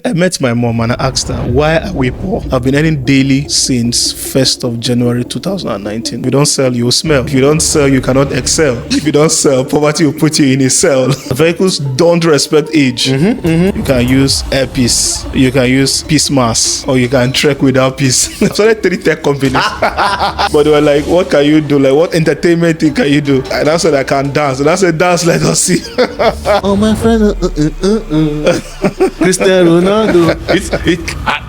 I met my mom and I asked her, why are we poor? I've been earning daily since 1st of January 2019. If you don't sell, you will smell. If you don't sell, you cannot excel. If you don't sell, poverty will put you in a cell. Vehicles don't respect age. You can use airpiece, you can use peace mask, or you can trek without peace. I started 3 tech companies. But they were like, what can you do? Like, what entertainment thing can you do? And I said, I can dance. And I said, dance, let us see. Oh, my friend, Cristiano Ronaldo.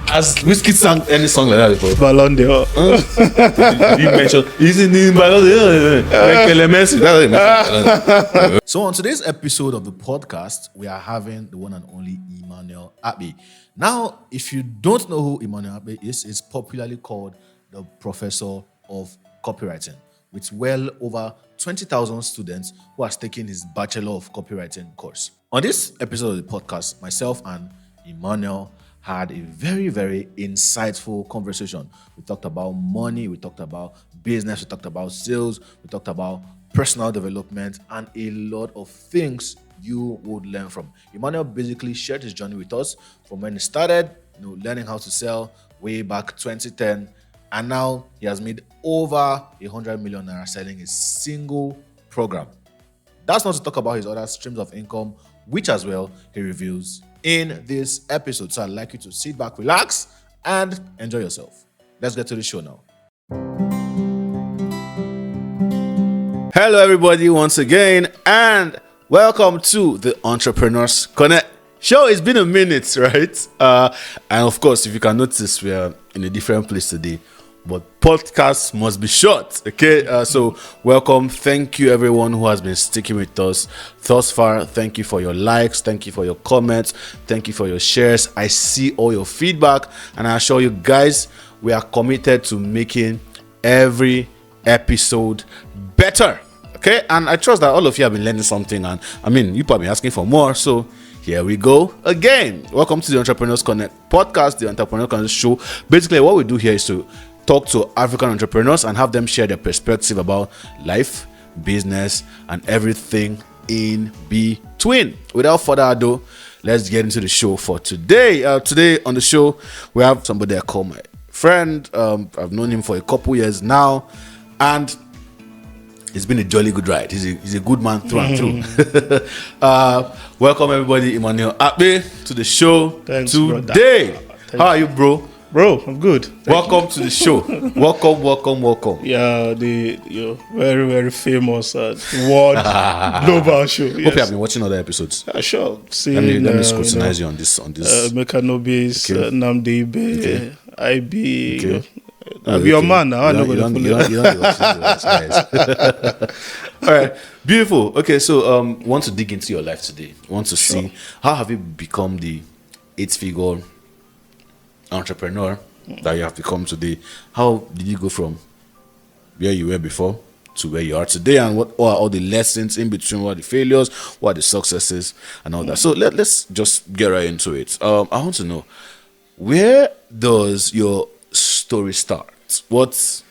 Has Whiskey sang any song like that before? Ballon d'Or. Did you mention? He's in the Ballon d'Or. So on today's episode of the podcast, we are having the one and only Emmanuel Akpe. Now, if you don't know who Emmanuel Akpe is, it's popularly called the Professor of Copywriting, with well over 20,000 students who are taking his Bachelor of Copywriting course. On this episode of the podcast, myself and Emmanuel had a very, very insightful conversation. We talked about money, we talked about business, we talked about sales, we talked about personal development, and a lot of things you would learn from. Emmanuel basically shared his journey with us from when he started, learning how to sell way back 2010, and now he has made over 100 million naira selling a single program. That's not to talk about his other streams of income, which as well he reveals in this episode. So I'd like you to sit back, relax, and enjoy yourself. Let's get to the show now. Hello, everybody, once again, and welcome to the Entrepreneurs Connect show. It's been a minute, right? And of course, if you can notice, we are in a different place today. But podcasts must be short, okay? So welcome. Thank you, everyone who has been sticking with us thus far. Thank you for your likes. Thank you for your comments. Thank you for your shares. I see all your feedback. And I assure you guys, we are committed to making every episode better, okay? And I trust that all of you have been learning something. And I mean, you probably asking for more. So here we go again. Welcome to the Entrepreneurs Connect podcast, the Entrepreneurs Connect show. Basically, what we do here is to talk to African entrepreneurs and have them share their perspective about life, business, and everything in between. Without further ado, let's get into the show for today. Today on the show, we have somebody I call my friend. I've known him for a couple years now, and it's been a jolly good ride. He's a good man through and through. Welcome everybody, Emmanuel Akpe, to the show. Thanks, today. How are you, bro? Bro, I'm good. Welcome to the show. Welcome. Yeah, the very, very famous world global show. Yes. Hope you have been watching other episodes. Sure. Let me scrutinize you on this. Mekanobis, Okay. Namdebe, Okay. IB. Okay. I'm your man now. You don't guys. All right, beautiful. Okay, so want to dig into your life today. Want to see how have you become the 8-figure entrepreneur that you have become today. How did you go from where you were before to where you are today, and what are all the lessons in between? What are the failures, what are the successes, and all that? So let's just get right into it. I want to know, where does your story start? What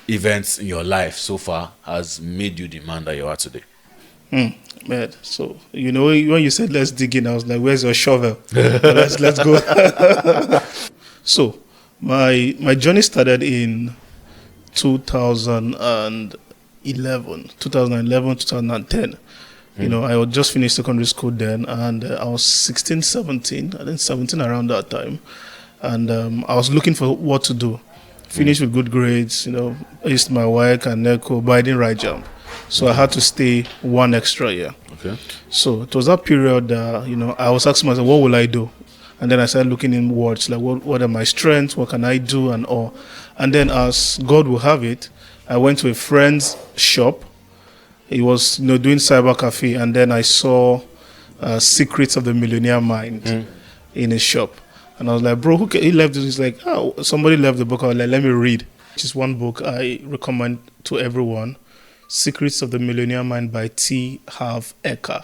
events in your life so far has made you the man that you are today? Man, so when you said let's dig in, I was like, where's your shovel? let's go. So my journey started in 2011, 2010. I had just finished secondary school then, and I was 16, 17, I think 17 around that time. And I was looking for what to do. Finished with good grades, I used my WAEC and NECO, but I didn't write JAMB. So I had to stay one extra year. Okay. So it was that period, I was asking myself, what will I do? And then I started looking inwards, like what are my strengths, what can I do, and all. And then as God will have it, I went to a friend's shop. He was doing cyber cafe, and then I saw Secrets of the Millionaire Mind in his shop. And I was like, bro, he left this? He's like, somebody left the book. I was like, let me read. Which is one book I recommend to everyone. Secrets of the Millionaire Mind by T. Harv Eker.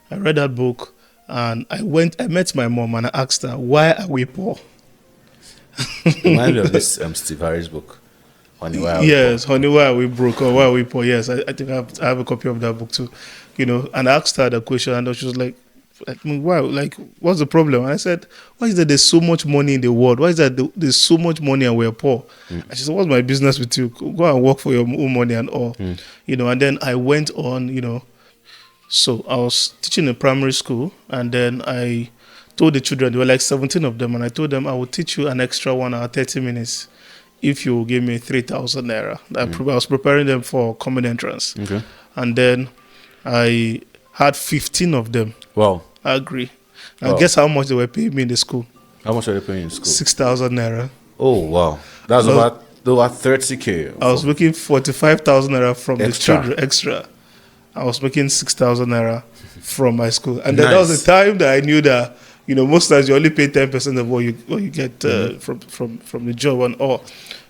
I read that book, and I met my mom and I asked her, why are we poor? Remind me of this Steve Harris book. Honey, why are we broke, or why are we poor? Yes, I think I have a copy of that book too. And I asked her the question, and she was like, I mean, why? Like, what's the problem? And I said, why is that there's so much money in the world? Why is that there's so much money and we're poor? And she said, what's my business with you? Go and work for your own money and all. And then I went on, so I was teaching in primary school, and then I told the children, there were like 17 of them, and I told them, I will teach you an extra 1 hour, 30 minutes if you give me 3,000 naira. I was preparing them for common entrance. Okay. And then I had 15 of them. Wow. Agree. And guess how much they were paying me in the school? How much are they paying in school? 6,000 naira. Oh, wow. That's about 30K. I was making 45,000 naira from the Extra. children extra. I was making 6,000 naira from my school. And then Nice. that was the time that I knew that, most times you only pay 10% of what you get from the job and all.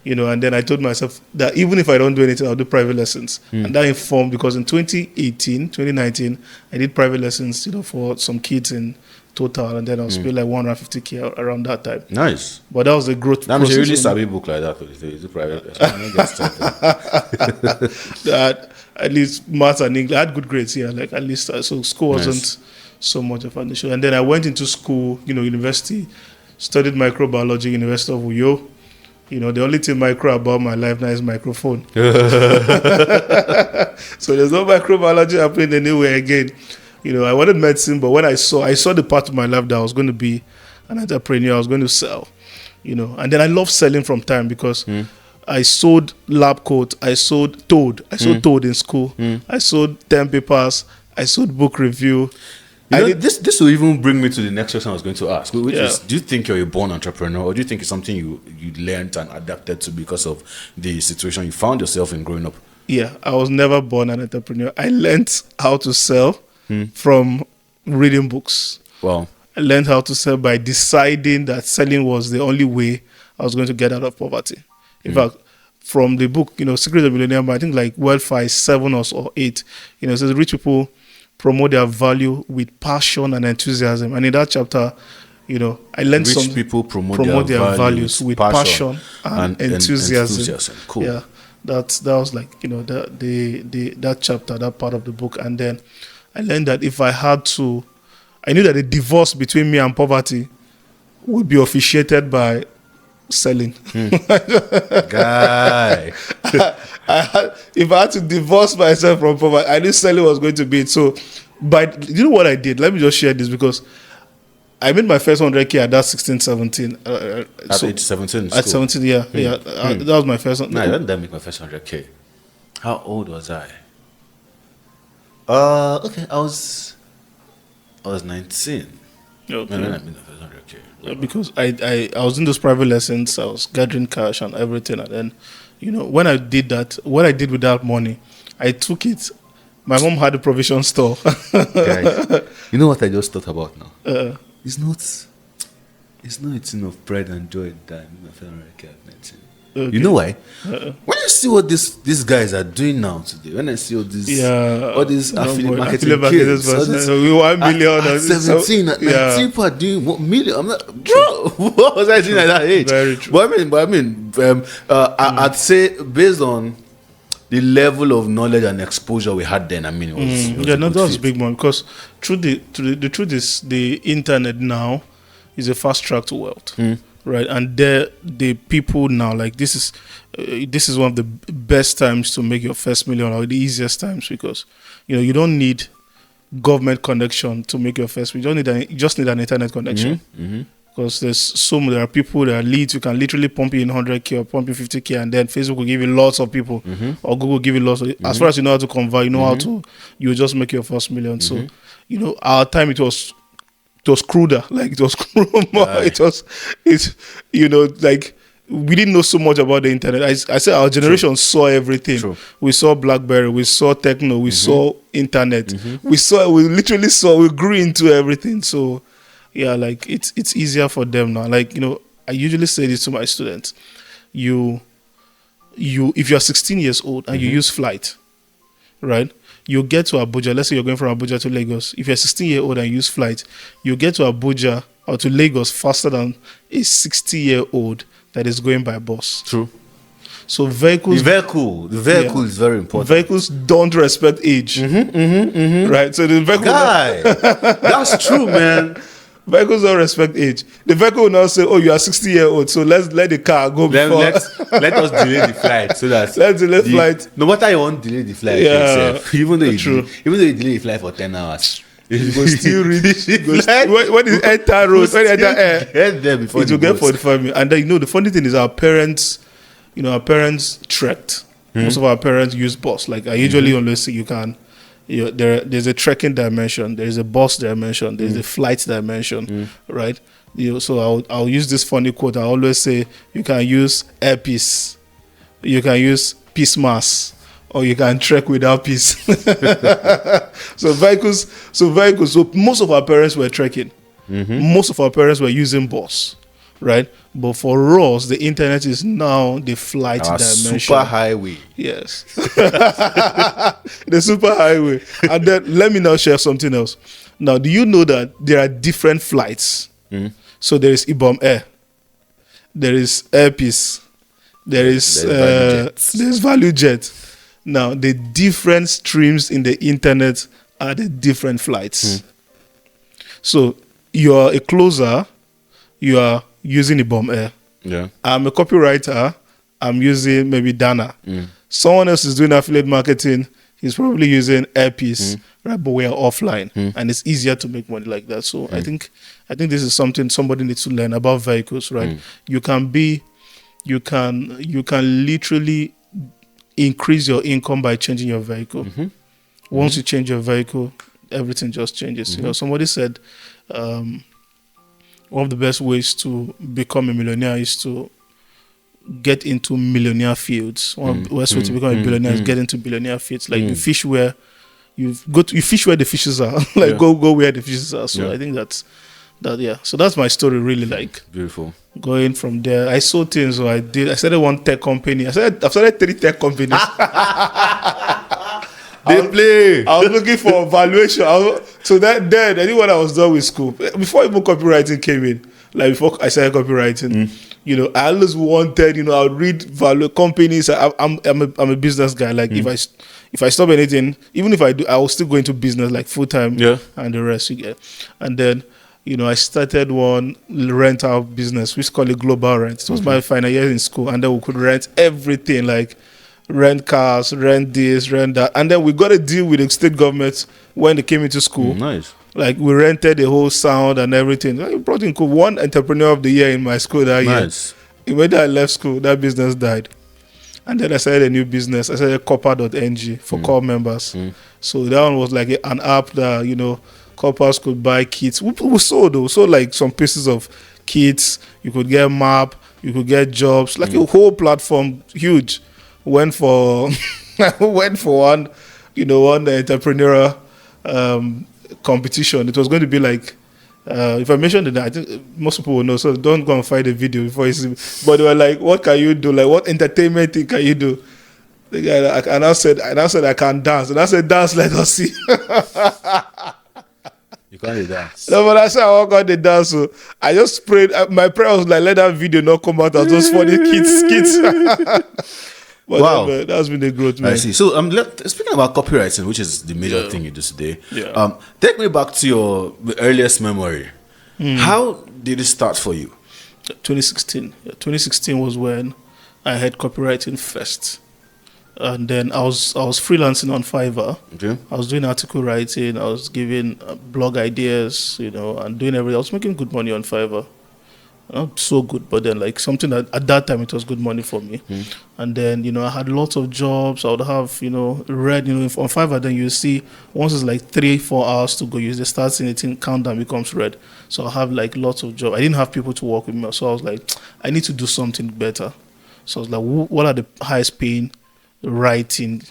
And then I told myself that even if I don't do anything, I'll do private lessons. And that informed, because in 2019, I did private lessons, for some kids in total, and then I was paying like 150K around that time. Nice. But that was the growth That means you process. really savvy book like that. It's a private lesson. That at least maths and English, I had good grades here. Like at least, so school wasn't so much of an issue. And then I went into school, university, studied microbiology, University of Uyo. The only thing micro about my life now is microphone. So there's no microbiology happening anywhere again. I wanted medicine, but when I saw the part of my life that I was going to be an entrepreneur, I was going to sell, And then I love selling from time, because I sold lab coat, I sold Toad. I sold Toad in school. I sold 10 papers. I sold book review. This will even bring me to the next question I was going to ask, which is, do you think you're a born entrepreneur, or do you think it's something you learned and adapted to because of the situation you found yourself in growing up? Yeah, I was never born an entrepreneur. I learned how to sell from reading books. Wow. I learned how to sell by deciding that selling was the only way I was going to get out of poverty. In fact, from the book, Secret of Millionaire, I think like Welfare 7 or 8, it says rich people promote their value with passion and enthusiasm. And in that chapter, I learned Rich people promote their values with passion and enthusiasm. Cool. Yeah, that was like that chapter, that part of the book. And then I learned that if I had to, I knew that the divorce between me and poverty would be officiated by selling. Guy. If I had to divorce myself from poverty, I knew selling was going to be it. So, but you know what I did? Let me just share this, because I made my first 100K at that 16, 17. At age 17 At 17, yeah. That was my first one. No, I didn't make my first 100K. How old was I? Okay, I was 19. Okay. When I made my first 100K. Because I was in those private lessons, I was gathering cash and everything, and then, when I did that, what I did with that money, I took it. My mom had a provision store. Guys, you know what I just thought about now? It's not a thing of pride and joy that my first 100K at 19. Okay. You know why? When I see what these guys are doing now today, when I see all these affiliate marketing kids, all this, we 1 million at 17, at 19, people are doing 1 million. I'm like, bro, what was I doing at that age? Very true. But I mean, I'd say based on the level of knowledge and exposure we had then, I mean, it was that was a big one, because the truth is the internet now is a fast track to wealth. Right, and the people now, like this is one of the best times to make your first million, or the easiest times, because you don't need government connection to make your first. You just need an internet connection, because there are people, there are leads. You can literally pump in 100K or pump in 50K, and then Facebook will give you lots of people, or Google will give you lots of. As far as you know how to convert, you know how to, you just make your first million. So our time it was cruder, like it was like we didn't know so much about the internet. I said our generation saw everything. True. We saw BlackBerry, we saw Techno, we saw internet, we grew into everything. So yeah, like it's easier for them now. Like I usually say this to my students: if you're 16 years old and you use flight, right? You get to Abuja. Let's say you're going from Abuja to Lagos. If you're 16-year-old and use flight, you get to Abuja or to Lagos faster than a 60-year-old that is going by bus. True. So vehicles, The vehicle is very important. vehicles don't respect age, right? So the vehicle, Guy, that's true, man. vehicles don't respect age. The vehicle will not say, "Oh, you are 60-year-old, so let's let the car go before." Let us delay the flight so that Let's delay flight. No matter you want delay the flight, Yeah, yourself, even though true. even though you delay the flight for 10 hours, You go still reach. When it enter road, when it enter air, get there before it will get 45 minutes. And then the funny thing is, our parents trekked. Most of our parents use bus. Like I usually always say, there's a trekking dimension, there's a bus dimension, there's a flight dimension, right? So I'll use this funny quote. I always say you can use airpiece, you can use peace mass, or you can trek without peace. So most of our parents were trekking. Most of our parents were using bus, right? But for us, the internet is now the flight dimension. Super highway. Yes. The super highway. And then let me now share something else. Now, do you know that there are different flights? So there is Ibom Air, there is Airpeace, there's Value Jet. Now, the different streams in the internet are the different flights. So you are a closer, you are using Ibom Air. Yeah. I'm a copywriter, I'm using maybe Dana. Someone else is doing affiliate marketing, he's probably using Airpiece, right? But we are offline, and it's easier to make money like that. So I think this is something somebody needs to learn about vehicles, right? You can literally increase your income by changing your vehicle. Once you change your vehicle, everything just changes. Somebody said one of the best ways to become a millionaire is to get into millionaire fields. One of the best ways to become a billionaire is get into billionaire fields. Like you fish where you fish where the fishes are. Go where the fishes are. So I think that. So that's my story, really. Like Beautiful. Going from there, I saw things. So I started one tech company. I've started 3 tech companies. I was looking for valuation. So then I think when I was done with school, before even copywriting came in, like before I started copywriting, I always wanted, I would read value companies. I'm a business guy. Like if I stop anything, even if I do, I will still go into business like full time. And the rest you get. And then I started one rental business. We used to call it Global Rent. It was my final year in school, and then we could rent everything, like rent cars, rent this, rent that. And then we got a deal with the state government when they came into school. Nice. Like we rented the whole sound and everything. We brought in one entrepreneur of the year in my school that year. When I left school, that business died. And then I started a new business. I started copper.ng for core members. So that one was like an app that, corpers could buy kits. We sold like some pieces of kits. You could get map, you could get jobs, like a whole platform, huge. Went for one entrepreneurial competition. It was going to be like, if I mentioned it, I think most people will know. So don't go and find the video before you see. But they were like, "What can you do? Like, what entertainment thing can you do?" The guy, and I said I can dance, and I said, "Dance, let us see." You can't dance. No, but I said I walk on the dance. So I just prayed. My prayer was like, let that video not come out as those funny kids. But wow, that's been the growth, man. I see. So speaking about copywriting, which is the major thing you do today, take me back to your earliest memory. How did it start for you? 2016. 2016 was when I had copywriting first. And then I was freelancing on Fiverr. Okay. I was doing article writing. I was giving blog ideas, and doing everything. I was making good money on Fiverr. Not so good, but then like something that at that time it was good money for me. And then I had lots of jobs. I would have read if on Fiverr. Then you see once it's like 3-4 hours to go, you just start seeing it countdown becomes red. So I have like lots of jobs. I didn't have people to work with me, so I was like, I need to do something better. So I was like, what are the highest paying writing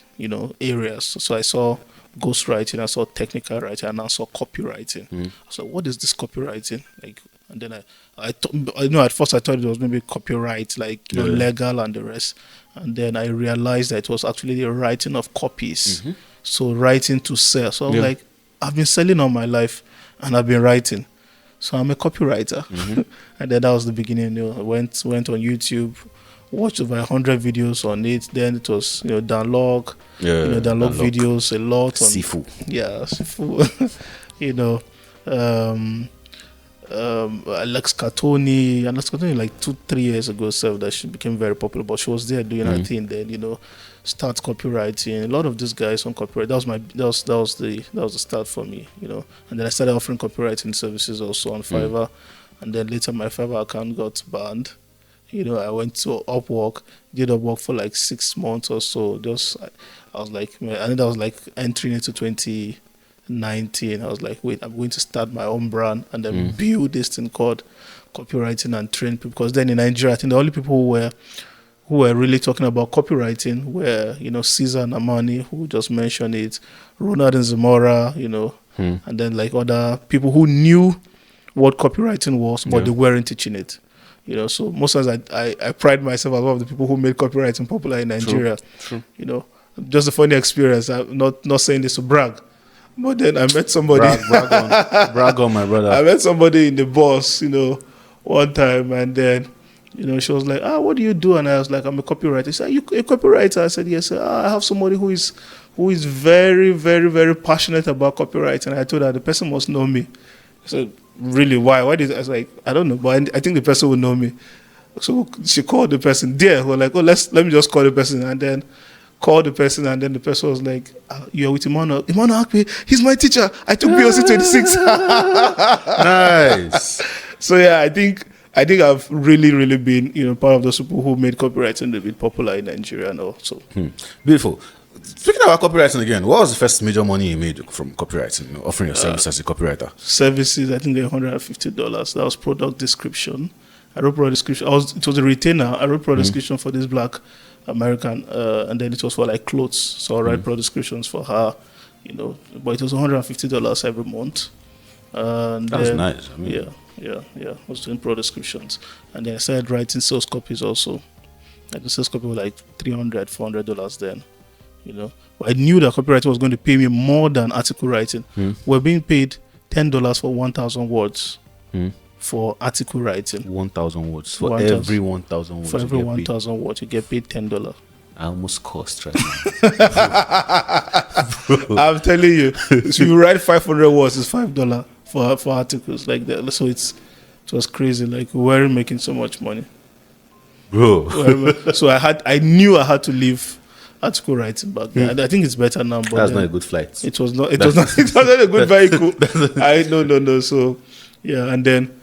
areas? So I saw ghostwriting, I saw technical writing, and I saw copywriting. So what is this copywriting like? And then I at first I thought it was maybe copyright, like legal and the rest. And then I realized that it was actually the writing of copies. So writing to sell. So I was like, I've been selling all my life and I've been writing. So I'm a copywriter. And then that was the beginning. I went on YouTube, watched over 100 videos on it. Then it was, download, download Unlock. videos a lot on Sifu. yeah, Sifu. you know, Alex Catoni like 2-3 years ago, so that she became very popular. But she was there doing her thing. Then start copywriting. A lot of these guys on copyright. That was the start for me. And then I started offering copywriting services also on Fiverr, and then later my Fiverr account got banned. I went to Upwork, did Upwork for like 6 months or so. I was like, I think I was like entering into 2019. I was like, wait, I'm going to start my own brand and then build this thing called copywriting and train people. Because then in Nigeria, I think the only people who were really talking about copywriting were, Caesar and Amani, who just mentioned it, Ronald and Zamora, and then like other people who knew what copywriting was, but they weren't teaching it. So most times I pride myself as one of the people who made copywriting popular in Nigeria. True. Just a funny experience. I'm not saying this to brag, but then I met somebody. Brag on my brother. I met somebody in the bus, one time, and then she was like, what do you do? And I was like, I'm a copywriter. She said, are you a copywriter? I said, yes. I have somebody who is very, very, very passionate about copywriting. I told her the person must know me. I said, really? Why? I was like, I don't know, but I think the person will know me. So she called the person. There, we're like, let me just call the person, and then called the person, and then the person was like, you're with Emmanuel Akpe. He's my teacher. I took POC 26. Nice. So yeah, I think I've really, really been, part of those people who made copywriting a bit popular in Nigeria and all. So Beautiful. Speaking about copywriting again, what was the first major money you made from copywriting, offering your service as a copywriter? Services, I think they're $150. That was product description. I wrote product description. It was a retainer. I wrote product description for this black American, and then it was for like clothes. So I write product descriptions for her, but it was $150 every month. And That's then, nice. I mean, yeah. I was doing product descriptions, and then I started writing sales copies also. Like the sales copy was like $300-$400 then. But I knew that copywriting was going to pay me more than article writing. We're being paid $10 for 1,000 words for article writing. 1,000 words. For every 1,000 words. For every 1,000 words, you get paid $10. I almost cost right now. I'm telling you, if you write 500 words, it's $5 for articles like that. So it was crazy. Like, we weren't making so much money, bro. So I knew I had to leave article writing back then. I think it's better now, but that's not a good flight. It was not. It was not a good vehicle. No. So yeah, and then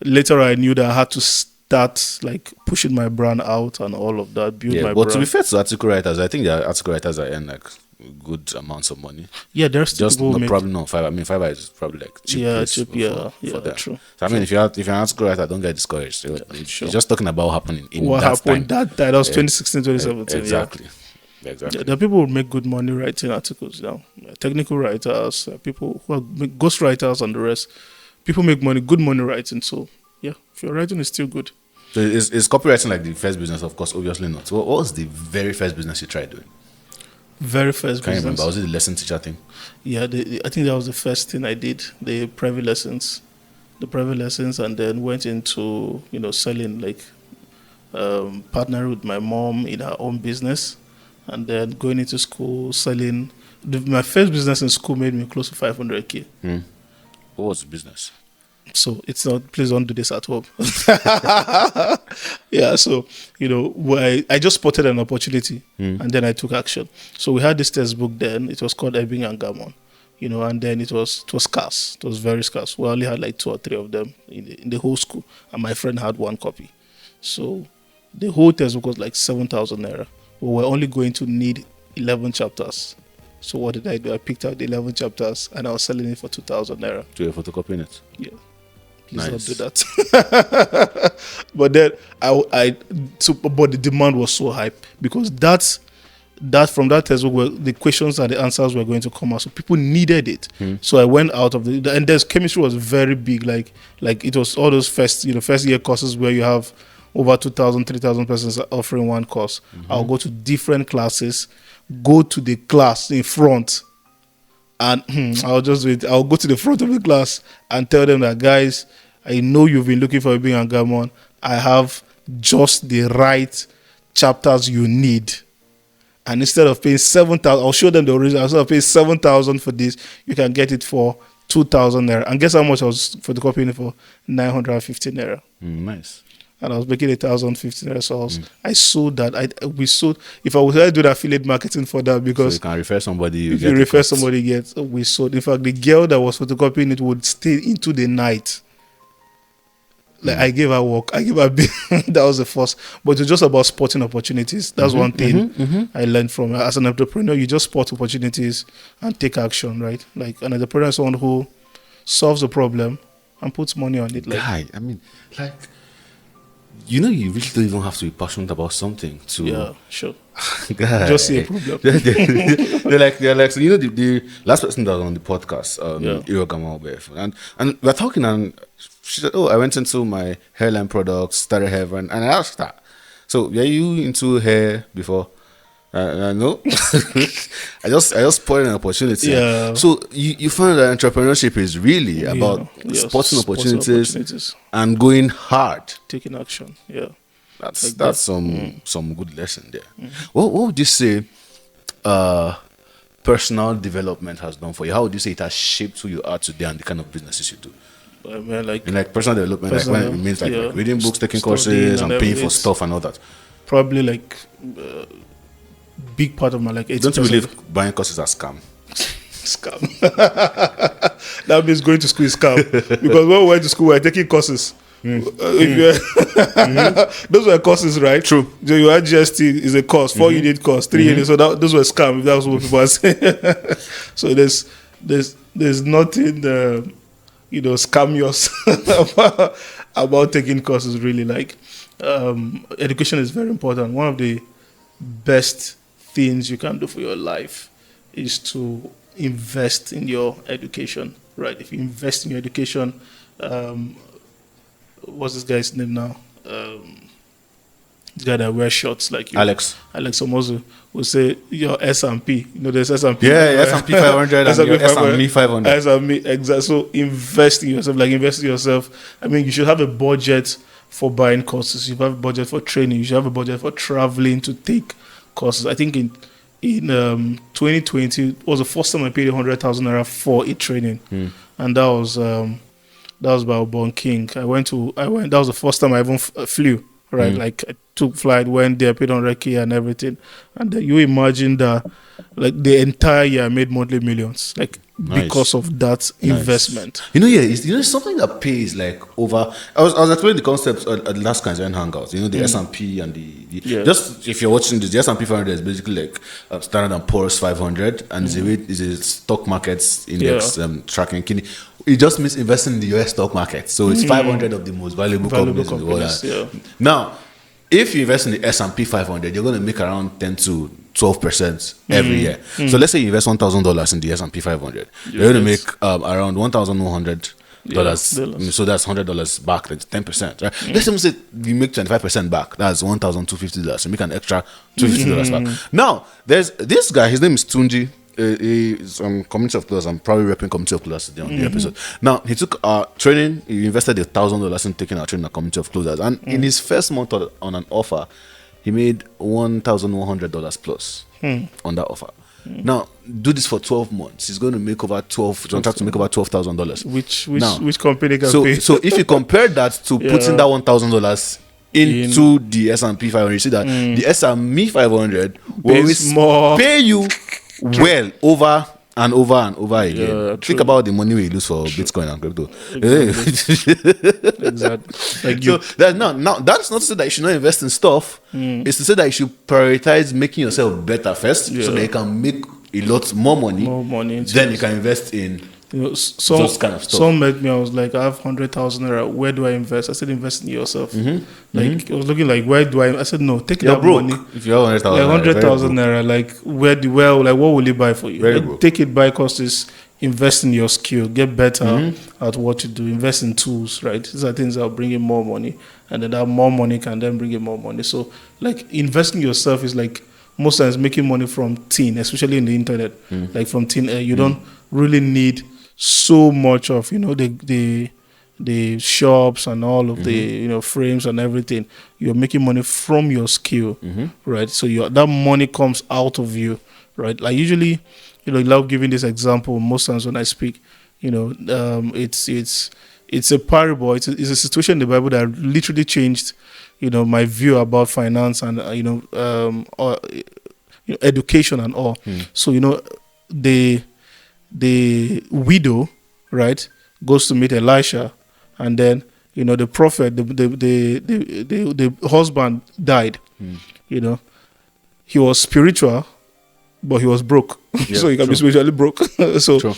later I knew that I had to start like pushing my brand out and all of that. Build my but brand. to be fair to article writers, I think there are article writers that earn like good amounts of money. Yeah, there's just probably not Fiverr. I mean, Fiverr is probably like cheap. True. So I mean, if you're an article writer, don't get discouraged. You're just talking about what happened in what that happened time. That was 2016, 2017. Exactly. Yeah, there are people who make good money writing articles now. Technical writers, people who are ghost writers and the rest. People make good money writing. So yeah, if your writing is still good. So is copywriting like the first business? Of course, obviously not. So what was the very first business you tried doing? Very first Can business. you remember? Was it the lesson teacher thing? Yeah, I think that was the first thing I did. The private lessons, and then went into selling, like partnering with my mom in her own business, and then going into school selling. My first business in school made me close to $500K. What was the business? So it's not, please don't do this at home. Yeah, so, I just spotted an opportunity and then I took action. So we had this textbook then, it was called Ebbing and Gammon, and then it was scarce. It was very scarce. We only had like 2 or 3 of them in the whole school, and my friend had 1 copy. So the whole textbook was like 7,000 naira. We were only going to need 11 chapters. So what did I do? I picked out the 11 chapters and I was selling it for 2,000 naira. So you're photocopying it? Yeah. Please Nice. don't do that. But then but the demand was so high because that from that textbook where the questions and the answers were going to come out. So people needed it. So I went out of and there's chemistry was very big. Like it was all those first year courses where you have over 2,000, 3,000 persons offering one course. I'll go to different classes, go to the class in front, and I'll go to the front of the class and tell them that, guys, I know you've been looking for a Ebbing and Gammon. I have just the right chapters you need. And instead of paying 7,000, I'll show them the original. Instead of paying 7,000 for this, you can get it for 2,000 naira. And guess how much I was photocopying it for? 950 naira. Nice. And I was making 1,050 naira. So I sold that. We sold. If I was to do the affiliate marketing for that, because So you can refer somebody. if you refer somebody, we sold. In fact, the girl that was photocopying it would stay into the night. Like I gave her work, I gave her bill. That was the first. But it's just about spotting opportunities. That's one thing I learned from her. As an entrepreneur, you just spot opportunities and take action, right? Like an entrepreneur is someone who solves a problem and puts money on it. Like, Guy, I mean, like, you really don't even have to be passionate about something to. yeah, sure. Guy. Just see a problem. they're like, so the last person that was on the podcast, Irogama Obef, and we're talking, and she said, "Oh, I went into my hairline products, started hair," and I asked her, "So, were you into hair before?" No, I just spotted an opportunity. Yeah. So you find that entrepreneurship is really about spotting opportunities and going hard, taking action. Yeah, that's some good lesson there. What would you say personal development has done for you? How would you say it has shaped who you are today and the kind of businesses you do? I mean, like personal development, like when it means like reading books, taking courses, and paying for stuff and all that. Probably like big part of my like. Don't you believe buying courses are scam? Scam. That means going to school is scam. Because when we went to school, we were taking courses. Those were courses, right? True. So you had GST is a course, 4 unit course, 3 units. So those were scam. If that was what people were saying. So there's nothing. Scammerous about taking courses, really. Like education is very important. One of the best things you can do for your life is to invest in your education, right? If you invest in your education, what's this guy's name now? The guy that wears shorts like you. Alex Omozu will say your S&P. There's S&P. Yeah, S&P 500 and your S&P 500. S&P, exactly. So invest in yourself. I mean, you should have a budget for buying courses. You should have a budget for training. You should have a budget for traveling to take courses. I think in 2020 was the first time I paid 100,000 naira for a training, and that was by Obon King. That was the first time I even flew. Right, like I took flight, went there, paid on Reiki and everything, and then you imagine that, like the entire year, I made monthly millions, like because of that investment. It's something that pays like over. I was explaining the concepts at the last Kanzan Hangouts. The S&P and the just if you're watching this, the S&P 500 is basically like Standard & Poor's 500, and is a stock markets index tracking. It just means investing in the US stock market. So it's 500 of the most valuable companies in the world. Now, if you invest in the S&P 500, you're going to make around 10 to 12% every year. So let's say you invest $1,000 in the S&P 500. You're going to make around $1,100. So that's $100 back. That's 10%. Right? Let's say you make 25% back. That's $1,250. You make an extra $250 back. Now, there's this guy. His name is Tunji. He's Community of Closers. I'm probably repping Community of Closers today on the episode. Now, he took our training. He invested $1,000 in taking our training at Community of Closers. And in his first month on an offer, he made $1,100 plus on that offer. Now, do this for 12 months. He's going to make over $12,000. Which company can pay? So if you compare that to putting that $1,000 into the S&P 500, you see that the S&P 500 will pay you well over and over and over again. Think about the money we lose for Bitcoin and crypto. Exactly. Like now that's not to say that you should not invest in stuff. It's to say that you should prioritize making yourself better first, so that you can make a lot more money. Then you can invest in those kind of stuff. Some met me. I was like, I have 100,000 naira. Where do I invest? I said, invest in yourself. Like I was looking like, where do I said, no, take that money. If you have 100,000 naira, like what will it buy for you? Like, take it, buy courses, invest in your skill, get better at what you do, invest in tools, right? These are things that will bring in more money, and then that more money can then bring in more money. So like investing yourself is like most times making money from thin, especially in the internet. Like from thin air, you don't really need so much of the the shops and all of the frames and everything. You're making money from your skill, right? So that money comes out of you, right? Like usually, I love giving this example most times when I speak. It's a parable. It's a situation in the Bible that literally changed, my view about finance and education and all. So the widow, right, goes to meet Elisha, and then the prophet, the husband died. He was spiritual, but he was broke. Yeah, so he can true. be spiritually broke. So True.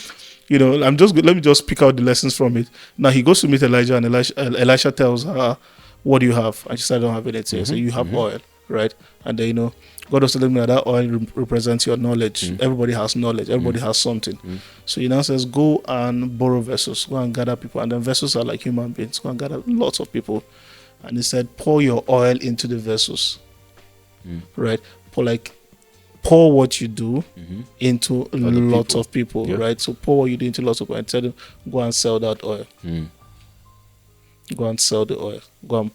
let me just pick out the lessons from it. Now he goes to meet Elijah, and Elisha tells her, "What do you have?" And she said, "I don't have anything." So you have oil, right? And then God was telling me that oil represents your knowledge. Everybody has knowledge. Everybody has something. So he now says, "Go and borrow vessels. Go and gather people." And then vessels are like human beings. Go and gather lots of people. And he said, "Pour your oil into the vessels." Right? Pour what you do into lots of people, right? So pour what you do into lots of people and tell them, go and sell that oil. Go and sell the oil. Go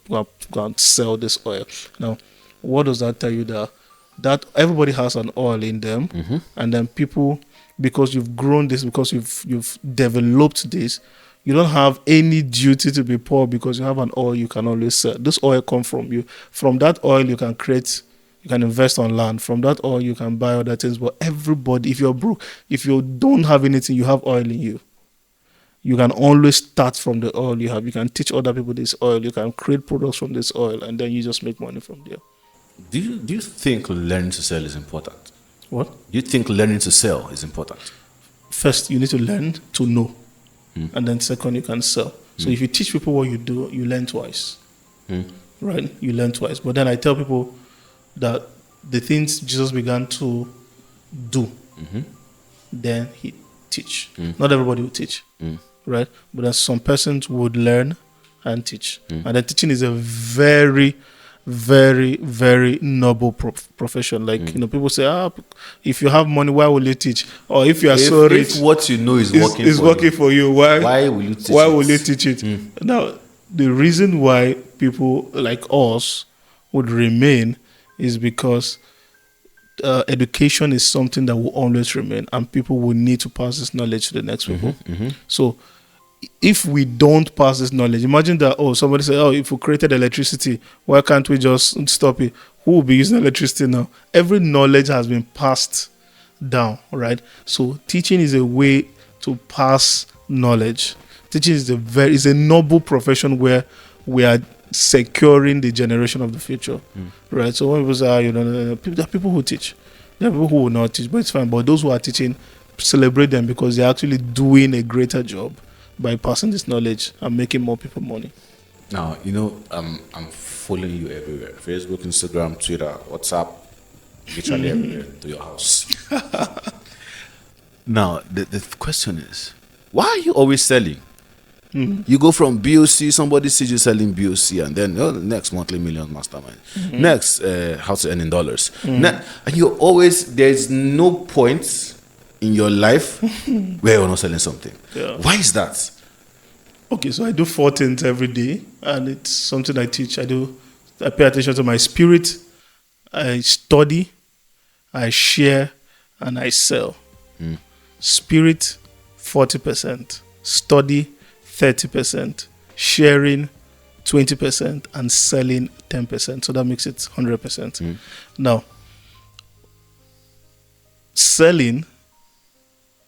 and sell this oil. Now, what does that tell you? That everybody has an oil in them, and then people, because you've grown this, because you've developed this, you don't have any duty to be poor because you have an oil you can always sell. This oil comes from you. From that oil, you can invest on land. From that oil, you can buy other things. But everybody, if you're broke, if you don't have anything, you have oil in you. You can always start from the oil you have. You can teach other people this oil. You can create products from this oil, and then you just make money from there. Do you think learning to sell is important? What? Do you think learning to sell is important? First, you need to learn to know. And then second, you can sell. So if you teach people what you do, you learn twice. Right? You learn twice. But then I tell people that the things Jesus began to do, then he teach. Not everybody will teach, right? But then some persons would learn and teach. And then teaching is a very, very, very noble profession. Like, people say, if you have money, why will you teach? Or if you are so rich, if what you know is working for you, why will you teach why it? will you teach it? Now, the reason why people like us would remain is because education is something that will always remain, and people will need to pass this knowledge to the next people. So if we don't pass this knowledge, imagine that, somebody say, if we created electricity, why can't we just stop it? Who will be using electricity now? Every knowledge has been passed down, right? So teaching is a way to pass knowledge. Teaching is a noble profession where we are securing the generation of the future, right? So when people say, there are people who teach, there are people who will not teach, but it's fine. But those who are teaching, celebrate them because they're actually doing a greater job by passing this knowledge and making more people money. Now, I'm following you everywhere: Facebook, Instagram, Twitter, WhatsApp, literally everywhere to your house. Now, the question is, why are you always selling? You go from BOC, somebody sees you selling BOC, and then next monthly million mastermind, next how to earn in dollars. And you always, there's no point in your life where you're not selling something. Yeah. Why is that? Okay, so I do 4 things every day, and it's something I teach. I pay attention to my spirit, I study, I share, and I sell. Spirit, 40%, study, 30%, sharing 20%, and selling 10%. So that makes it 100%. Now, selling,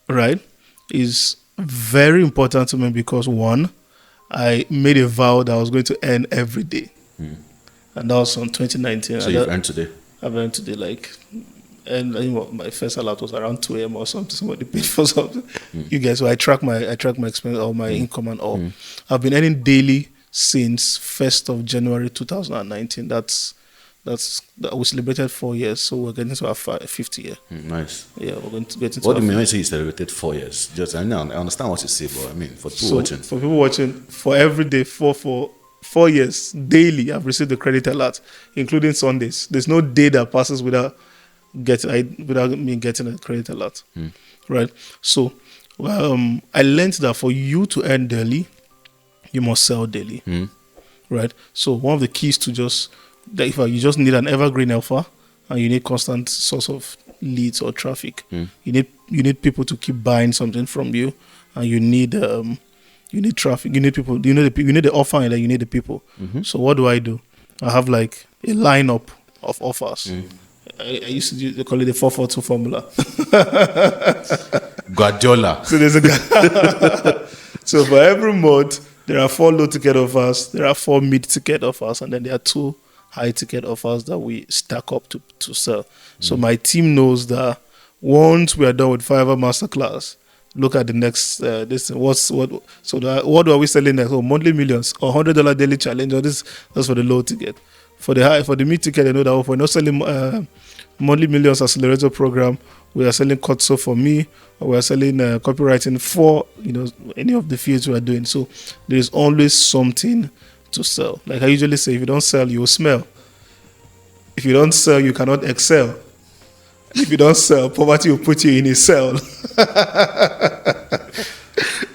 right, is very important to me because one, I made a vow that I was going to earn every day. And that was on 2019. So you've earned today? I've earned today, and my first alert was around 2 a.m. or something. Somebody paid for something. You guys, so I track my expense or my income and all. I've been earning daily since 1st of January 2019. We celebrated 4 years, so we're getting to our 5th year. Nice. Yeah, we're going to get into. What do you mean when you say you celebrated 4 years? I understand what you say, but I mean for people watching. For people watching, for every day, for 4 years daily, I've received the credit alert, including Sundays. There's no day that passes without me getting a credit alert, right? So I learned that for you to earn daily, you must sell daily, right? So one of the keys to just that if you just need an evergreen offer and you need constant source of leads or traffic, you need people to keep buying something from you, and you need traffic, you need people, you need the offer, and then you need the people. So what do? I have like a lineup of offers. I used to they call it the 442 formula. Guardiola. So there's a so for every month there are 4 low ticket offers, there are 4 mid ticket offers, and then there are 2 high ticket offers that we stack up to sell. So my team knows that once we are done with Fiverr Masterclass, look at the next this what are we selling next? Monthly millions or $100 daily challenge, or that's for the low ticket. For the mid ticket, I know that if we're not selling monthly millions accelerator program, we are selling Kotso for me, or we are selling copywriting for any of the fields we are doing. So there is always something to sell. Like I usually say, if you don't sell, you will smell. If you don't sell, you cannot excel. If you don't sell, poverty will put you in a cell.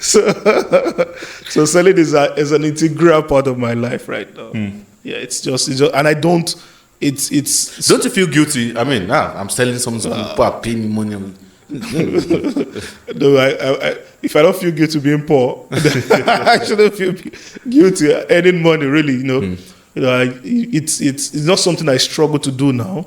So selling is an integral part of my life right now. Yeah, it's just, and I don't. It's. Don't you feel guilty? I mean, I'm selling something. People are paying me money. No, if I don't feel guilty being poor, I shouldn't feel guilty earning money. Really, it's not something I struggle to do now,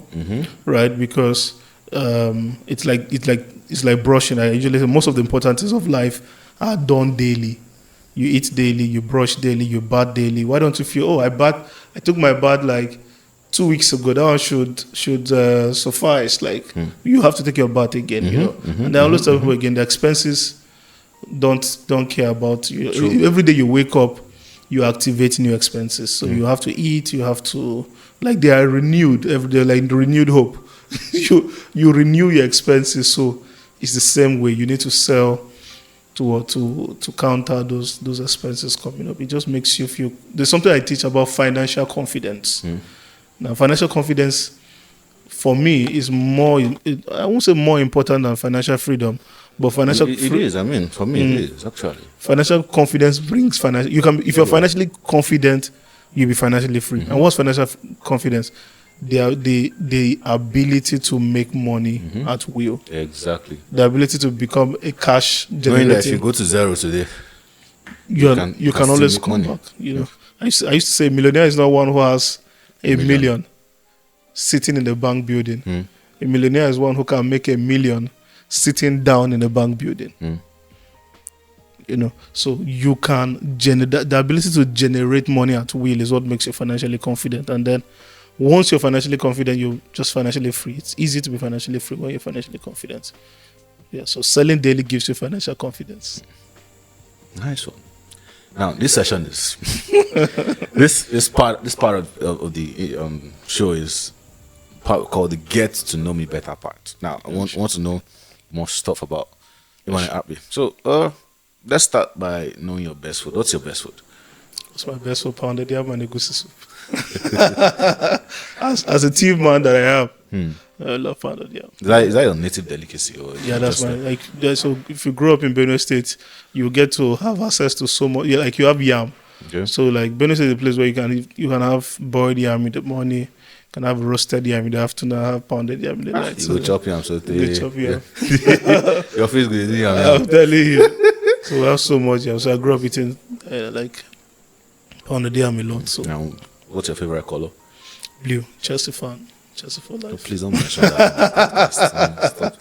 right? Because it's like brushing. I usually say most of the important things of life are done daily. You eat daily, you brush daily, you bath daily. Why don't you feel? I took my bath like 2 weeks ago. That one should suffice. Like you have to take your bath again, And I always tell people again, the expenses don't care about you. True. Every day you wake up, you're activating your expenses. So you have to eat. You have to they are renewed every day, like renewed hope. you renew your expenses. So it's the same way. You need to sell to counter those expenses coming up. It just makes you feel. There's something I teach about financial confidence. Now, financial confidence for me is more. I won't say more important than financial freedom, but financial. It is. I mean, for me, it is actually. Financial confidence brings financial. If you're financially confident, you'll be financially free. And what's financial confidence? The ability to make money at will. Exactly. The ability to become a cash generating. Knowing that if you go to zero today, you can always come back. I used to say millionaire is not one who has a million sitting in the bank building. A millionaire is one who can make $1 million sitting down in a bank building. So you can the ability to generate money at will is what makes you financially confident. And then once you're financially confident, you're just financially free. It's easy to be financially free when you're financially confident. Yeah, so selling daily gives you financial confidence. Nice one. Now, this session is this part of the show is part called the Get to Know Me Better part. Now, I want to know more stuff about Emmanuel Akpe. So, let's start by knowing your best food. What's your best food? What's my best food? Pounded yam and egusi soup. As a team man that I am, I love pounded yam. Is that your native delicacy? Or that's my so if you grow up in Benue State, you get to have access to so much. Like you have yam. Okay. So like Benue State is a place where you can have boiled yam in the morning, you can have roasted yam in the afternoon, have pounded yam in the night. You go chop yam, so you chop yam. Your face go do yam. I'm telling you. So we have so much yam. So I grew up eating pounded yam a lot. So. Now, what's your favorite color? Blue. Chelsea fan. Chelsea for life. Oh, please don't mention that. Stop.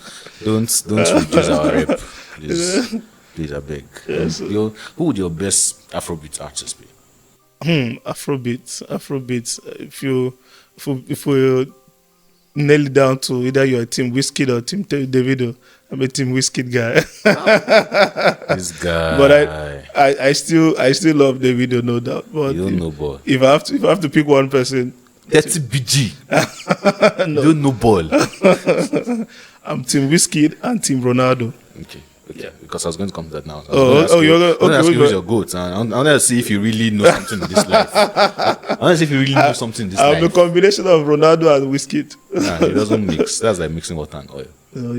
Don't reduce our rep. Please, I beg. Yes. Who would your best Afrobeat artist be? Afrobeat. If we nail it down to either you're a Team Wizkid or Team Davido, I'm a Team Wizkid guy. This guy. But I still love Davido, no doubt. But you don't know ball. If I have to pick one person, that's BG. No. You don't know ball. I'm Team Wizkid and Team Ronaldo. Okay. Yeah. Because I was going to come to that now. You're going to ask you who's your goat. I want to see if you really know something in this life. I want to see if you really know something in this life. I'm a combination of Ronaldo and Wizkid. Nah, it doesn't mix. That's like mixing water and oil. No,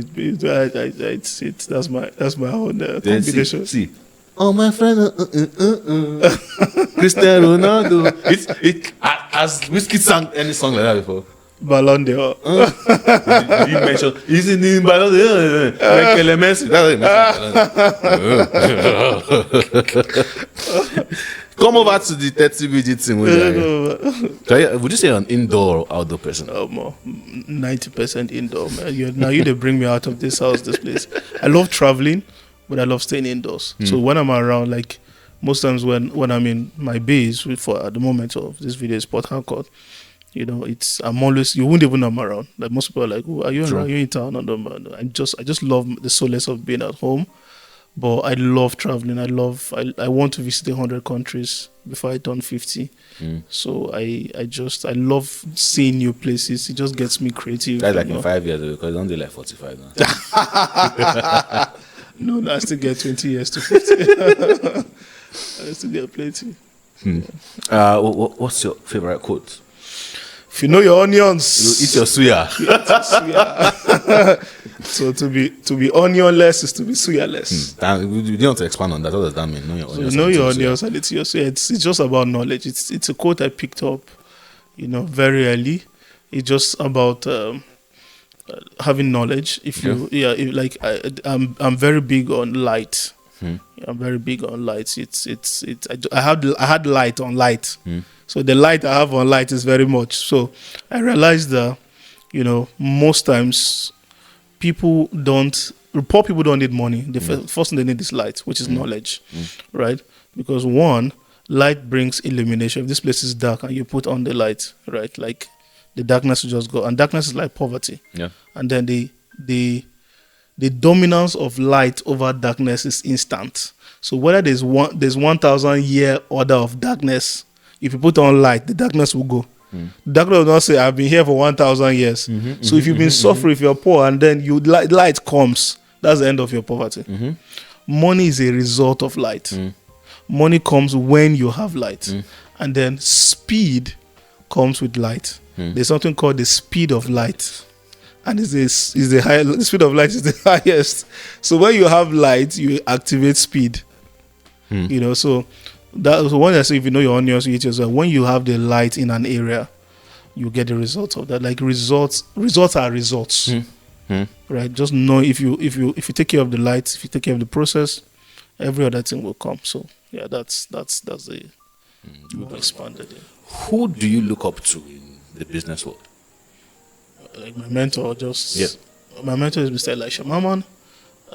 that's my own combination. See, Oh, my friend, Cristiano Ronaldo. Has Whiskey sang any song like that before? Ballon d'Or. Did you mention? Is it in Ballon d'Or? Michael Messi. That's what he mentioned. Come over to the 30-minute thing. Would you say an indoor or outdoor person? More 90% indoor, man. Now they bring me out of this house, this place. I love traveling, but I love staying indoors. So when I'm around, like most times when I'm in my base, for at the moment of this video is Port Harcourt, I'm always, you won't even know I'm around. Like most people are like, oh, are you around? Are you in town? No. I just love the solace of being at home. But I love traveling. I want to visit 100 countries before I turn 50. So I love seeing new places. It just gets me creative. That's like in 5 years ago, because I'm only like 45 now. No, I still get 20 years to 50. I still get plenty. What's your favorite quote? If you know your onions, you eat your suya. So to be onionless is to be suya-less. You don't want to expand on that. What does that mean? Know your onions. So know your onions and it's your suya. It's just about knowledge. It's a quote I picked up, very early. It's just about having knowledge. I'm very big on light. I'm very big on light. I had light on light. So the light I have on light is very much. So I realized that, most times poor people don't need money. The first thing they need is light, which is knowledge, right? Because one, light brings illumination. If this place is dark and you put on the light, right? Like the darkness will just go. And darkness is like poverty. Yeah. And then the dominance of light over darkness is instant. So whether there's 1,000 year order of darkness, if you put on light, the darkness will go. The darkness will not say, I've been here for 1,000 years. So if you've been suffering, if you're poor, and then light comes, that's the end of your poverty. Money is a result of light. Money comes when you have light. And then speed comes with light. There's something called the speed of light. And the speed of light is the highest. So when you have light, you activate speed. So when I say if you know your onions, you eat yourself. When you have the light in an area, you get the results of that. Like results are results, right? Just know if you take care of the light, if you take care of the process, every other thing will come. So yeah, that's the expanded. Who do you look up to in the business world? Like my mentor, my mentor is Mr. Elisha Mammon.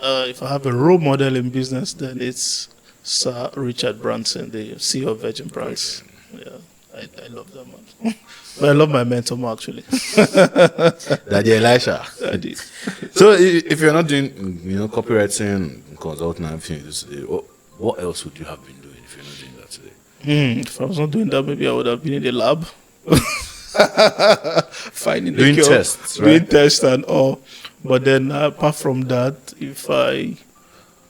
If I have a role model in business, then it's Sir Richard Branson, the CEO of Virgin Brands. Yeah, I love that man. But I love my mentor more, actually. Daddy Elisha. Daddy. So if you're not doing, copywriting, consulting, and everything, what else would you have been doing if you're not doing that today? If I was not doing that, maybe I would have been in the lab. Finding doing the cure, tests, right? Doing tests and all. But then apart from that, if I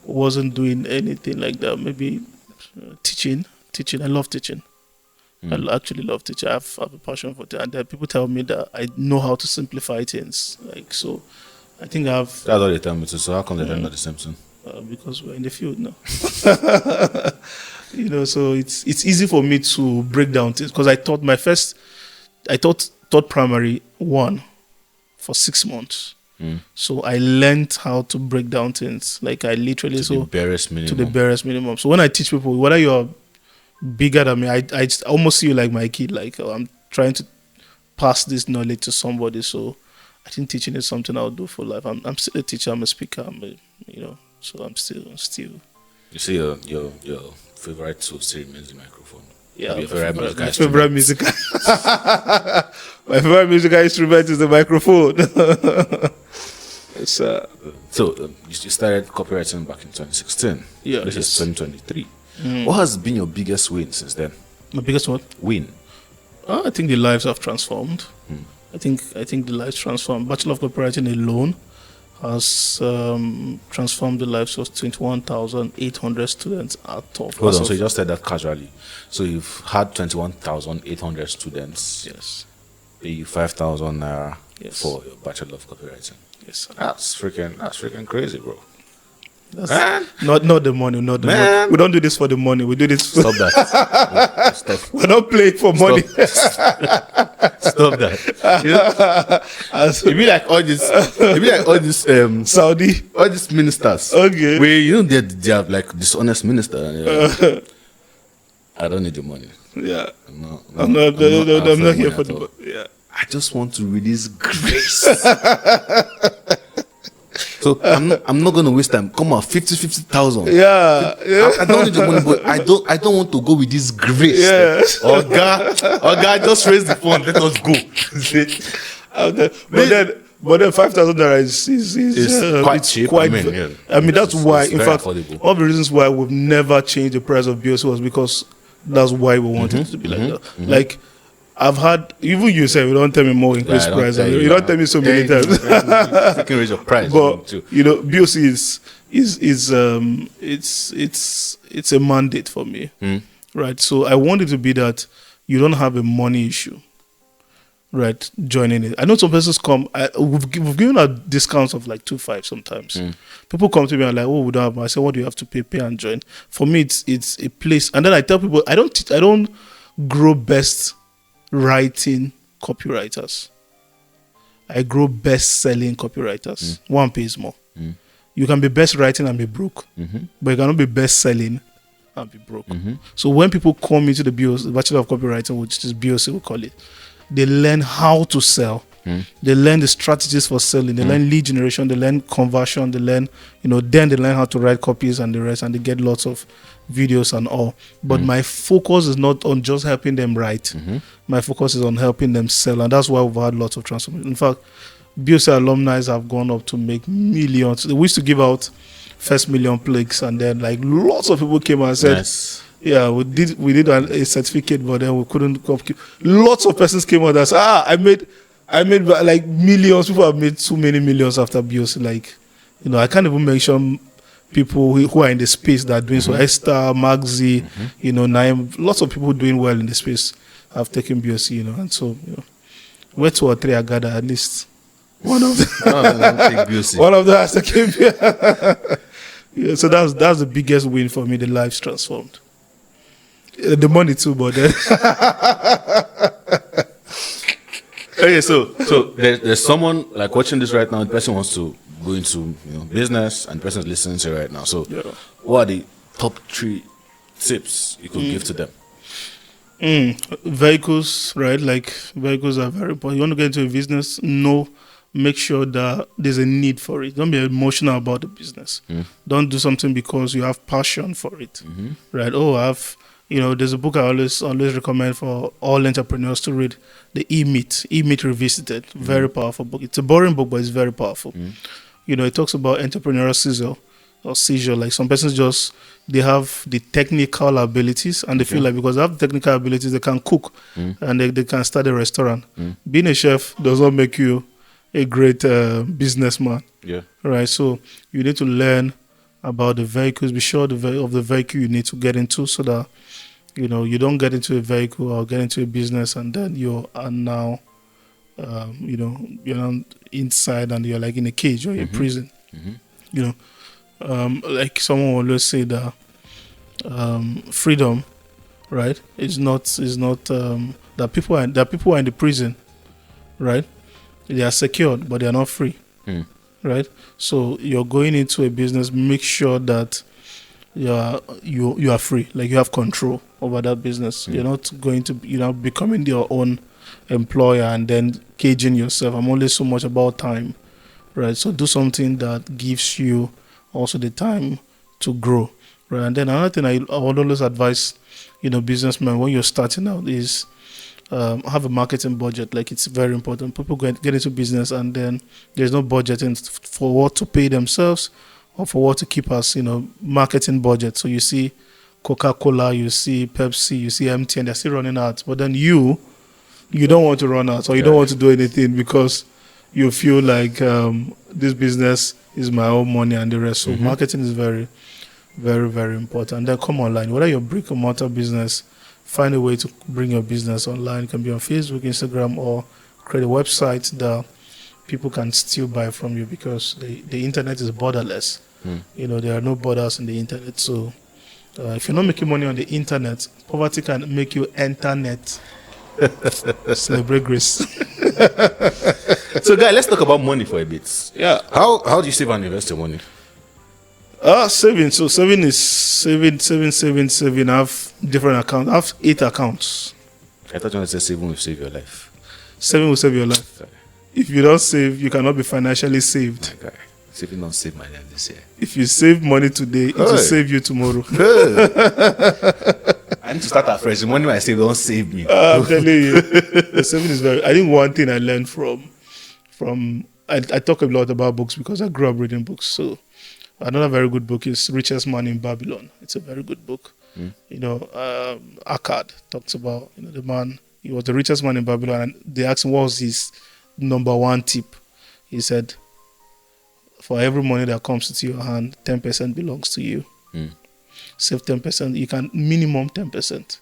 wasn't doing anything like that, maybe teaching. I love teaching. I actually love teaching. I have a passion for it. And then people tell me that I know how to simplify things. So I think that's what they tell me too. So how come they're not the same thing? Because we're in the field now. So it's easy for me to break down things, because I taught primary 1 for 6 months. So I learned how to break down things. Like I literally to the barest minimum. So when I teach people, whether you're bigger than me, I just almost see you like my kid. Like I'm trying to pass this knowledge to somebody. So I think teaching is something I'll do for life. I'm still a teacher. I'm a speaker. So I'm still. You see your favorite tool still remains the microphone. Yeah, my favorite musical instrument is the microphone. So you started copywriting back in 2016. Yeah, this is 2023. What has been your biggest win since then? My biggest what? Win. I think the lives have transformed. I think the lives transformed. Bachelor of Copywriting alone has transformed the lives of 21,800 students out of. Hold on, so you just said that casually. So you've had 21,800 students. Yes. Pay you 5,000 naira yes. for your Bachelor of Copywriting. Yes, sir. That's freaking crazy, bro. Not the money, not the money. Man. We don't do this for the money. We do this for Stop that. Stop. we're not playing for money. Stop that. You know, it be like all this. It be like all this. Saudi. All these ministers. Okay. Where they have like dishonest minister. I don't need the money. Yeah. I'm I'm not here for the the yeah. I just want to release grace. So I'm not gonna waste time. Come on, 50,000. Yeah. I don't need the money, but I don't want to go with this grace. Yeah. Oh God, just raise the phone. Let us go. But then $5,000 is quite cheap. Quite, I mean, that's why. it's In very fact, affordable. one of the reasons why we've never changed the price of BOC was because that's why we wanted it to be like that. Like, I've had, even you say, you don't tell me more increase price. You don't tell me so many times. Freaking raise your price. But you know, BOC it's a mandate for me, right? So I want it to be that you don't have a money issue, right? Joining it. I know some persons come. We've given out discounts of like 2.5 sometimes. People come to me and like, oh, we don't have money. I say, what do you have to pay and join? For me, it's a place. And then I tell people, I don't grow best writing copywriters. I grow best-selling copywriters. One pays more. You can be best writing and be broke, but you cannot be best-selling and be broke. So when people come into the Bachelor of Copywriting, which is BOC, we call it, they learn how to sell. They learn the strategies for selling. They learn lead generation. They learn conversion. They learn, then they learn how to write copies and the rest, and they get lots of videos and all. But my focus is not on just helping them write. My focus is on helping them sell, and that's why we've had lots of transformation. In fact, BOC alumni have gone up to make millions. We used to give out first million plaques, and then like lots of people came and said, yeah, we did a certificate, but then we couldn't. Lots of persons came out and said, I made like millions. People have made so many millions after BOC. Like, I can't even mention people who are in the space that are doing so. Esther, Magzi, Naim, lots of people doing well in the space have taken BOC, and so, where 2 or 3 are gathered, at least one of them, one of them has taken BOC. Yeah, so that's the biggest win for me. The lives transformed. The money too, but then. Okay, so there's someone like watching this right now. The person wants to go into business, and the person is listening to it right now. So, what are the top 3 tips you could give to them? Vehicles, right? Like vehicles are very important. You want to get into a business? Make sure that there's a need for it. Don't be emotional about the business. Don't do something because you have passion for it, right? There's a book I always recommend for all entrepreneurs to read, the E-Meet Revisited. Very powerful book. It's a boring book, but it's very powerful. It talks about entrepreneurial seizure. Like some persons they have the technical abilities, and they feel like because they have technical abilities, they can cook and they can start a restaurant. Being a chef does not make you a great businessman. Yeah. Right. So you need to learn about the vehicles. Be sure of the vehicle you need to get into, so that you don't get into a vehicle or get into a business and then you are now, you're not inside and you're like in a cage or a prison. Like someone will always say that freedom, right, is not that people are in the prison, right? They are secured, but they are not free, right? So you're going into a business, make sure that you are free, like you have control over that business. You're not going to becoming your own employer and then caging yourself. I'm only so much about time, right? So do something that gives you also the time to grow, right? And then another thing I would always advise, businessmen when you're starting out is have a marketing budget. Like it's very important. People get into business and then there's no budgeting for what to pay themselves or for what to keep as marketing budget. So you see Coca-Cola, you see Pepsi, you see MTN, they're still running out. But then you don't want to run out, or you don't want to do anything because you feel like this business is my own money and the rest. So marketing is very, very, very important. And then come online. Whether you're a brick and mortar business, find a way to bring your business online. It can be on Facebook, Instagram, or create a website that people can still buy from you, because the internet is borderless. There are no borders in the internet. So if you're not making money on the internet, poverty can make you enter net. Celebrate grace. So, guys, let's talk about money for a bit. Yeah. How do you save and invest your money? Saving. So saving is saving. I have different accounts. I have 8 accounts. I thought you wanted to say saving will save your life. Saving will save your life. Sorry. If you don't save, you cannot be financially saved. My guy, saving don't save my life this year. If you save money today, it will save you tomorrow. I need to start afresh. The money I save don't save me. I'm telling you, the saving is very. I think one thing I learned from I talk a lot about books because I grew up reading books. So another very good book is Richest Man in Babylon. It's a very good book. Akkad talks about the man. He was the richest man in Babylon, and they asked him what was his number one tip. He said, for every money that comes into your hand, 10% belongs to you. Save 10%. You can minimum 10%.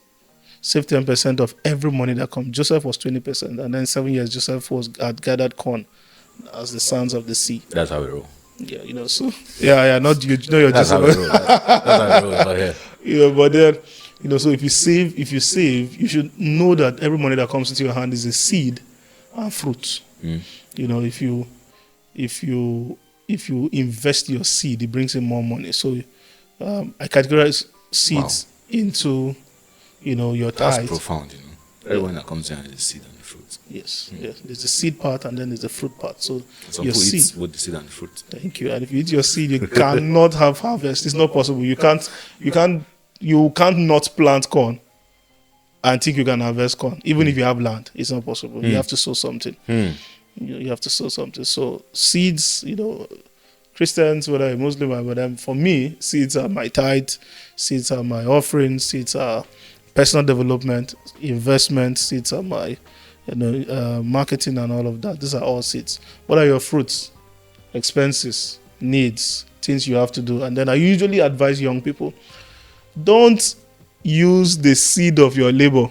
Save 10% of every money that comes. Joseph was 20%, and then 7 years Joseph had gathered corn as the sons of the sea. That's how we roll. Yeah, so not you. Your That's how we roll. That's how we roll over here. But then, so if you save, you should know that every money that comes into your hand is a seed and fruit. If you invest your seed, it brings in more money. So I categorize seeds into your tithe. That's profound. Everyone that comes in is a seed and the fruit. Yes. There's the seed part and then there's the fruit part. So some your people seed eat with the seed and the fruit. Thank you. And if you eat your seed, you cannot have harvest. It's not possible. You can't not plant corn and think you can harvest corn. Even if you have land, it's not possible. You have to sow something. You have to sow something. So seeds, Christians, whether you're Muslim or whatever, for me, seeds are my tithe, seeds are my offering, seeds are personal development, investment, seeds are my marketing and all of that. These are all seeds. What are your fruits? Expenses, needs, things you have to do. And then I usually advise young people, don't use the seed of your labor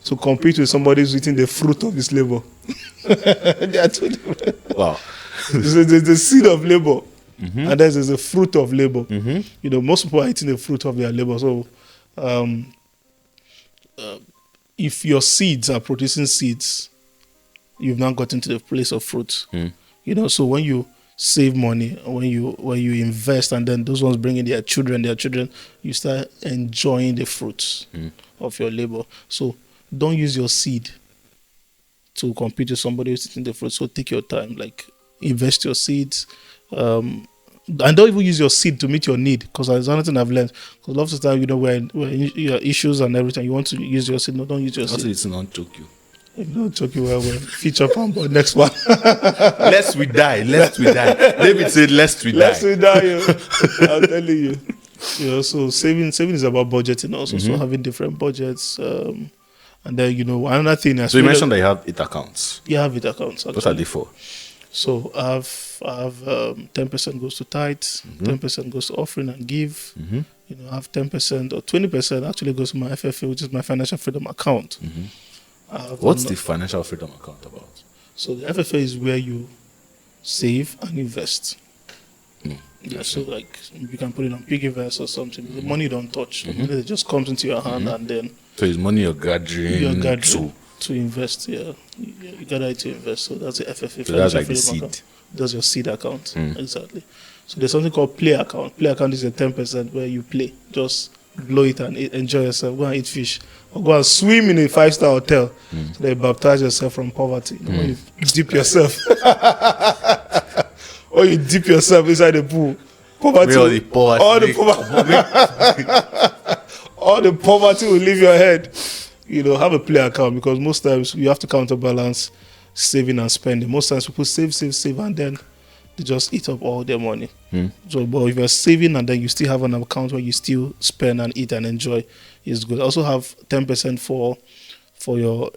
to compete with somebody who's eating the fruit of his labor. They are two different. Wow. There's the seed of labor, and then there's the fruit of labor. Most people are eating the fruit of their labor. So if your seeds are producing seeds, you've now gotten to the place of fruit. So when you save money, when you invest, and then those ones bring in their children, you start enjoying the fruits of your labor. So don't use your seed to compete with somebody who's eating the fruit. So take your time, like invest your seeds. And don't even use your seed to meet your need, because there's another thing I've learned. Because lots of the time, when your issues and everything, you want to use your seed. No, don't use your seed. It's not choke you. If you don't choke you well, feature palm, but next one. Lest we die. David said, lest we die. Lest we die. I'm telling you. So saving is about budgeting also. So having different budgets. And then, another thing. So you mentioned that you have 8 accounts. You have 8 accounts. Actually. What are they for? So I have 10% goes to tithe, 10% goes to offering and give. I have 10% or 20% actually goes to my FFA, which is my financial freedom account. What's the financial freedom account about? So the FFA is where you save and invest. So like you can put it on piggyverse or something. The money you don't touch. The money that just comes into your hand and then. So it's money you're gathering to invest. Yeah, you gather it to invest. So that's the FFA. So that's like the seed. Account. That's your seed account. Exactly. So there's something called play account. Play account is a 10% where you play. Just blow it and enjoy yourself. Go and eat fish. Or go and swim in a 5-star hotel. So they baptize yourself from poverty. When you dip yourself. Or you dip yourself inside the pool. Poverty. All the poverty will leave your head. Have a play account, because most times you have to counterbalance saving and spending. Most times people save, and then they just eat up all their money. So, but if you're saving and then you still have an account where you still spend and eat and enjoy, it's good. Also have 10% for your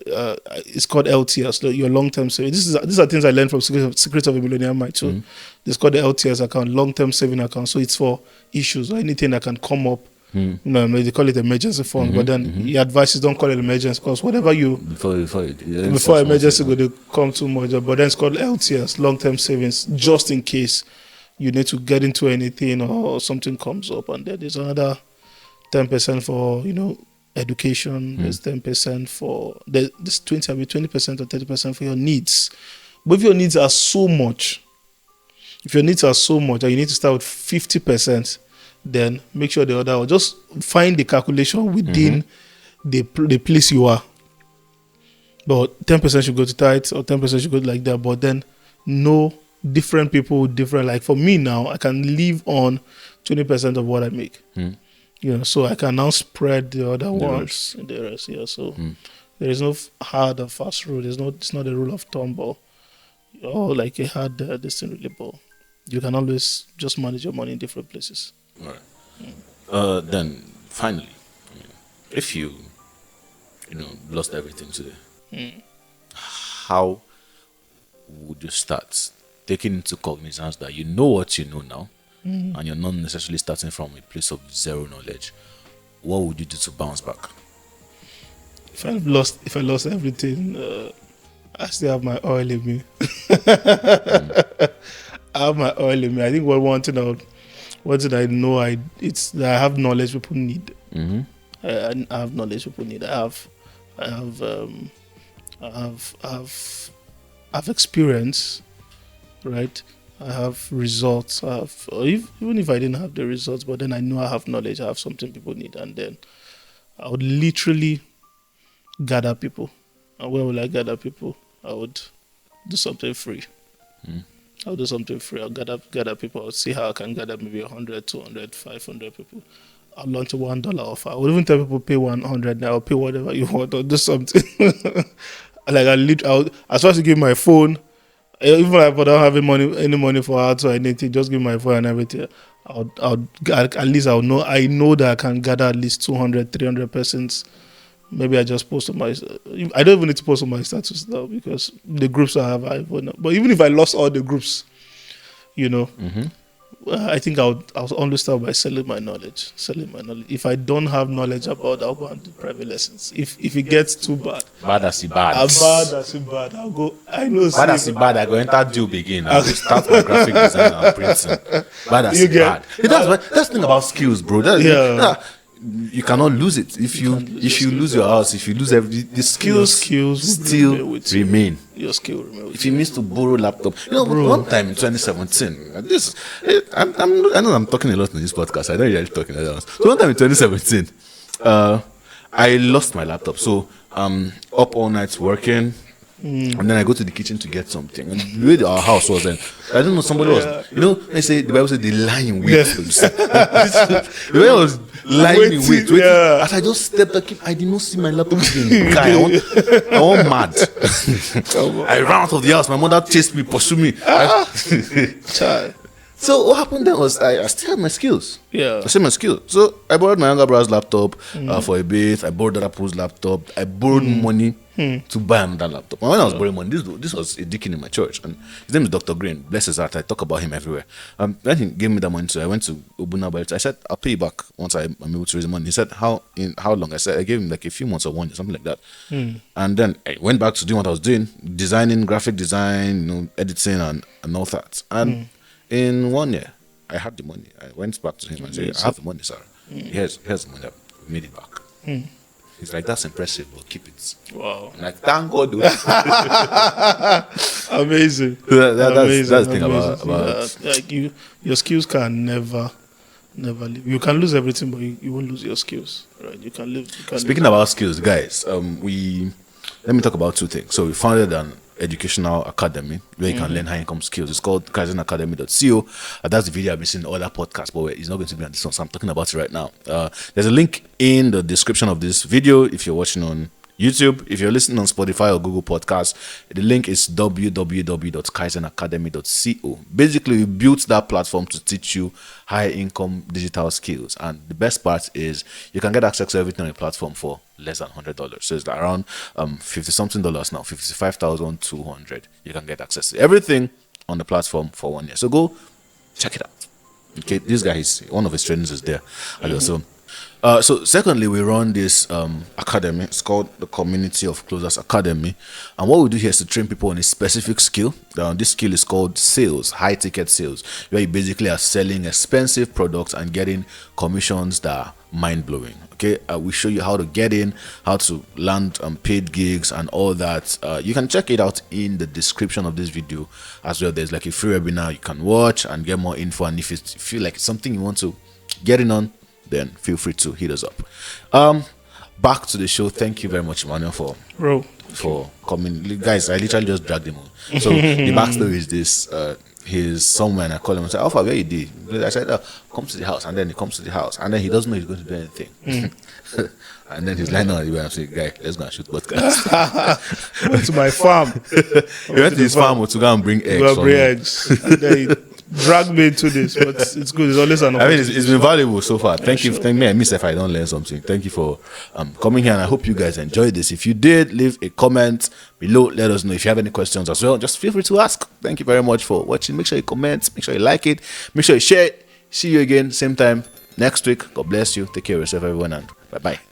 it's called LTS, your long-term saving. These are things I learned from Secret of a Millionaire Mind too. It's called the LTS account, long-term saving account. So it's for issues or anything that can come up. They call it emergency fund, but then he advises don't call it emergency, because whatever before emergency go, they come too much. But then it's called LTS, long-term savings, just in case you need to get into anything or something comes up, and then there's another 10% for education. There's 10% for this 20% or 30% for your needs. But if your needs are so much, and you need to start with 50%, then make sure the other, or just find the calculation within the place you are. But 10% should go to tithes, or 10% should go like that. But then different people, different. Like for me now, I can live on 20% of what I make. So I can now spread the other ones in the rest. Yeah. So there is no hard or fast rule. It's not a rule of thumb or like a hard distinct rule. You can always just manage your money in different places. All right. Then finally, if you lost everything today, how would you start taking into cognizance that you know what you know now, and you're not necessarily starting from a place of zero knowledge? What would you do to bounce back? If I lost everything, I still have my oil in me. I have my oil in me. I think one thing I know, it's that I have knowledge people need. I have knowledge people need. I have experience, right? I have results. Even if I didn't have the results, but then I know I have knowledge. I have something people need, and then I would literally gather people. And where will I gather people? I would do something free. I'll do something free. I'll gather people. I'll see how I can gather maybe 100, 200, 500 people. I'll launch a $1 offer. I would even tell people pay 100 now, or pay whatever you want, or do something. Like I'll as far as to give my phone, even if I don't have any money for ads or anything, just give my phone and everything. At least I know that I can gather at least 200, 300 persons. Maybe I just post on my. I don't even need to post on my status now, because the groups I have. But even if I lost all the groups, I think I'll only start by selling my knowledge. If I don't have knowledge about, I'll go and do private lessons. If it gets too bad, Bad as it bad. I'll go. I know. Bad as it bad. I go enter deal begin. I will start my graphic design and printing. Bad as it bad. That's the thing about skills, bro. You cannot lose it. If you lose your house, if you lose the skills still remain. Your skill remain. If you miss to borrow laptop, one time in 2017, I know I'm talking a lot in this podcast. I don't really talking a lot. So one time in 2017, I lost my laptop. So up all night working. And then I go to the kitchen to get something. And the way our house was then, I don't know, somebody was, they say, the Bible said they lie in wait. The way I was lying in wait. As I just stepped back, I did not see my laptop again. Guy, I want mad. I ran out of the house. My mother chased me, pursued me. So what happened then was I still had my skills. Yeah. I still had my skills. So I borrowed my younger brother's laptop for a bit. I borrowed other people's laptop. I borrowed money to buy another laptop. And when I was borrowing money, this was a deacon in my church. And his name is Dr. Green. Bless his heart. I talk about him everywhere. Then he gave me that money. So I went to Ubuna Bible. I said, I'll pay you back once I'm able to raise the money. He said, how long? I said, I gave him like a few months or 1 year, something like that. And then I went back to doing what I was doing, designing, graphic design, editing and all that. And in 1 year, I had the money. I went back to him and said, I have the money, sir. Here's the money. I made it back. He's like, that's impressive, but keep it. Wow. I'm like, thank God. Amazing. That's the thing about like your skills can never leave. You can lose everything, but you won't lose your skills. Right? You can live. Speaking about skills, guys, let me talk about two things. So we founded an educational academy where you can learn high income skills. It's called kaizenacademy.co. That's the video I've been seeing in other podcasts, but it's not going to be on this one, so I'm talking about it right now. There's a link in the description of this video if you're watching on YouTube. If you're listening on Spotify or Google Podcasts, the link is www.kaizenacademy.co. Basically, we built that platform to teach you high income digital skills, and the best part is you can get access to everything on the platform for less than $100. So it's around $50 something now, $55,200. You can get access to everything on the platform for 1 year. So go check it out. Okay, this guy one of his trainings is there. And also So secondly, we run this academy. It's called the Community of Closers Academy, and what we do here is to train people on a specific skill. This skill is called sales, high ticket sales, where you basically are selling expensive products and getting commissions that are mind blowing. Okay, we show you how to get in, how to land paid gigs and all that. You can check it out in the description of this video as well. There's like a free webinar you can watch and get more info, and if you feel like it's something you want to get in on, then feel free to hit us up. Back to the show. Thank you very much, Emmanuel, for coming. Guys, I literally just dragged him on. So the backstory is this. He's somewhere and I call him and say, Alpha, where you did? I said, come to the house. And then he comes to the house. And then he doesn't know he's going to do anything. And then he's lying on the way and saying, guy, let's go and shoot podcast. Went to my farm. He went to his farm to go and bring eggs. Bring eggs. And then he dragged me into this, but it's good. It's always an opportunity. It's been valuable so far. Thank you. Thank me. I miss if I don't learn something. Thank you for coming here, and I hope you guys enjoyed this. If you did, leave a comment below. Let us know if you have any questions as well. Just feel free to ask. Thank you very much for watching. Make sure you comment. Make sure you like it. Make sure you share it. See you again, same time next week. God bless you. Take care of yourself, everyone, and bye-bye.